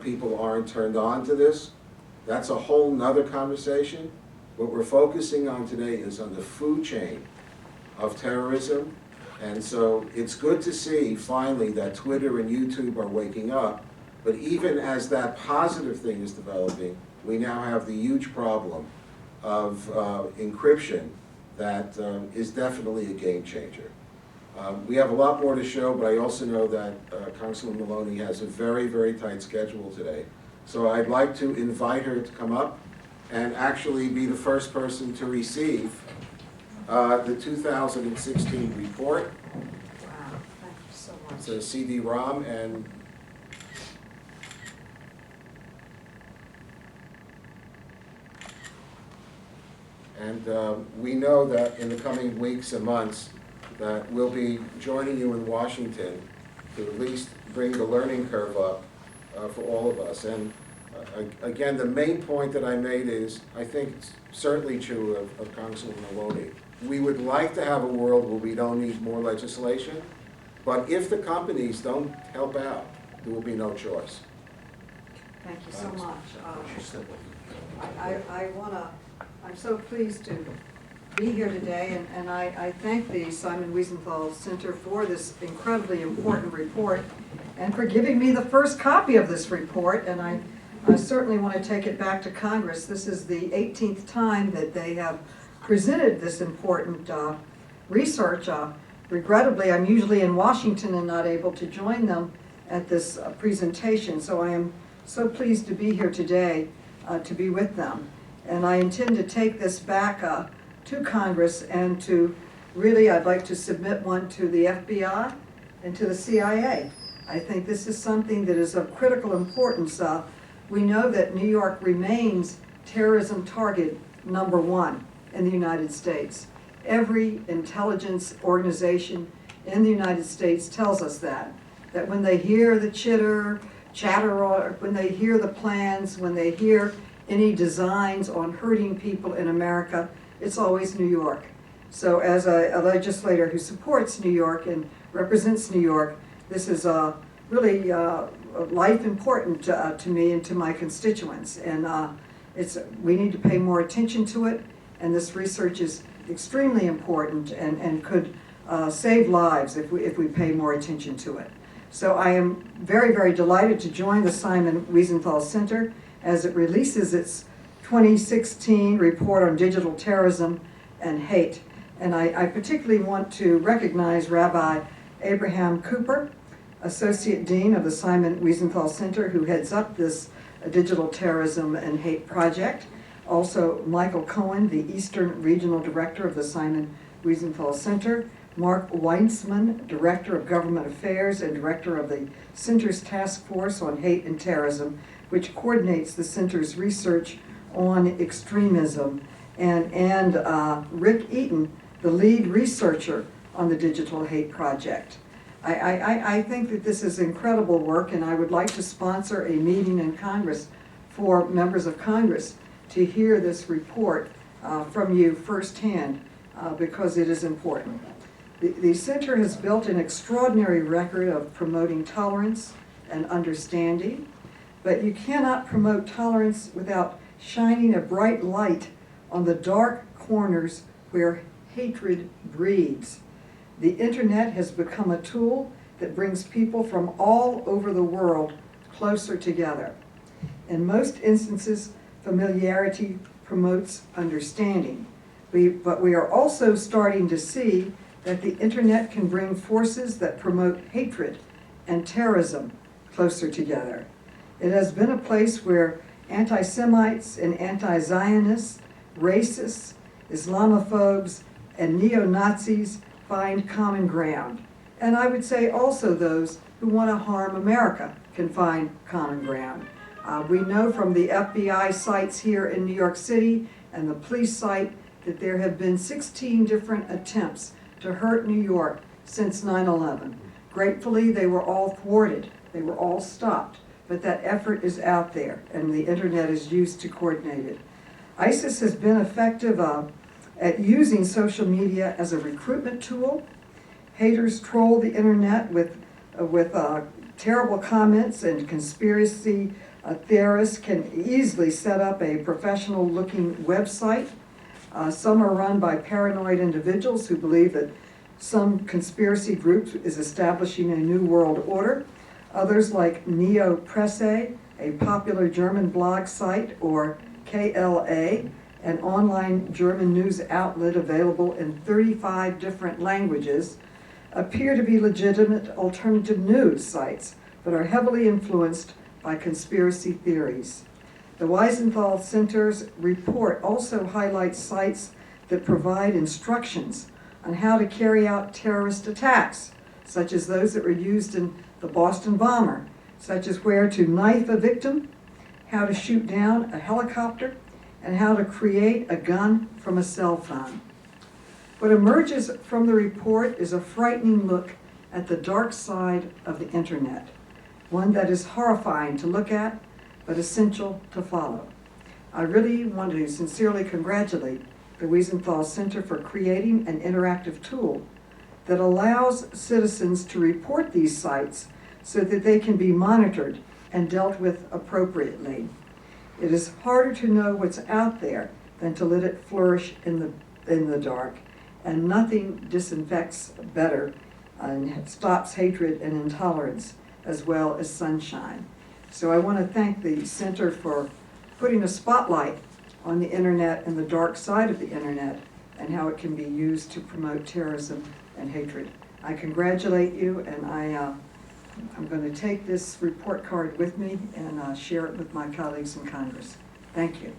people aren't turned on to this. That's a whole nother conversation. What we're focusing on today is on the food chain of terrorism. And so it's good to see finally that Twitter and YouTube are waking up. But even as that positive thing is developing, we now have the huge problem of encryption that is definitely a game changer. We have a lot more to show, but I also know that Congresswoman Maloney has a very, very tight schedule today. So I'd like to invite her to come up and actually be the first person to receive the 2016 report. Wow, thank you so much. It's a CD-ROM, and we know that in the coming weeks and months that we'll be joining you in Washington to at least bring the learning curve up for all of us. And again, the main point that I made is, I think it's certainly true of Congresswoman Maloney. We would like to have a world where we don't need more legislation, but if the companies don't help out, there will be no choice. Thank you so much. I'm so pleased to be here today, and I thank the Simon Wiesenthal Center for this incredibly important report and for giving me the first copy of this report, and I certainly want to take it back to Congress. This is the 18th time that they have presented this important research. Regrettably, I'm usually in Washington and not able to join them at this presentation, so I am so pleased to be here today to be with them. And I intend to take this back to Congress and to really, I'd like to submit one to the FBI and to the CIA. I think this is something that is of critical importance. We know that New York remains terrorism target #1 in the United States. Every intelligence organization in the United States tells us that when they hear the chatter, or when they hear the plans, when they hear any designs on hurting people in America, it's always New York. So as a legislator who supports New York and represents New York, this is really life important to me and to my constituents. And we need to pay more attention to it, and this research is extremely important and could save lives if we pay more attention to it. So I am very, very delighted to join the Simon Wiesenthal Center as it releases its 2016 report on digital terrorism and hate. And I particularly want to recognize Rabbi Abraham Cooper, Associate Dean of the Simon Wiesenthal Center, who heads up this digital terrorism and hate project. Also, Michael Cohen, the Eastern Regional Director of the Simon Wiesenthal Center. Mark Weinsman, Director of Government Affairs and Director of the Center's Task Force on Hate and Terrorism, which coordinates the Center's research on extremism, and Rick Eaton, the lead researcher on the Digital Hate Project. I think that this is incredible work, and I would like to sponsor a meeting in Congress for members of Congress to hear this report from you firsthand because it is important. The Center has built an extraordinary record of promoting tolerance and understanding, but you cannot promote tolerance without shining a bright light on the dark corners where hatred breeds. The internet has become a tool that brings people from all over the world closer together. In most instances, familiarity promotes understanding. But we are also starting to see that the internet can bring forces that promote hatred and terrorism closer together. It has been a place where anti-Semites and anti-Zionists, racists, Islamophobes, and neo-Nazis find common ground. And I would say also those who want to harm America can find common ground. We know from the FBI sites here in New York City and the police site that there have been 16 different attempts to hurt New York since 9/11. Gratefully, they were all thwarted. They were all stopped. But that effort is out there, and the internet is used to coordinate it. ISIS has been effective at using social media as a recruitment tool. Haters troll the internet with terrible comments and conspiracy Theorists can easily set up a professional-looking website. Some are run by paranoid individuals who believe that some conspiracy group is establishing a new world order. Others, like Neo Presse, a popular German blog site, or KLA, an online German news outlet available in 35 different languages, appear to be legitimate alternative news sites, but are heavily influenced by conspiracy theories. The Wiesenthal Center's report also highlights sites that provide instructions on how to carry out terrorist attacks, such as those that were used in the Boston bomber, such as where to knife a victim, how to shoot down a helicopter, and how to create a gun from a cell phone. What emerges from the report is a frightening look at the dark side of the internet, one that is horrifying to look at, but essential to follow. I really want to sincerely congratulate the Wiesenthal Center for creating an interactive tool that allows citizens to report these sites so that they can be monitored and dealt with appropriately. It is harder to know what's out there than to let it flourish in the dark, and nothing disinfects better and stops hatred and intolerance as well as sunshine. So I want to thank the Center for putting a spotlight on the internet and the dark side of the internet and how it can be used to promote terrorism and hatred. I congratulate you, and I'm going to take this report card with me and share it with my colleagues in Congress. Thank you.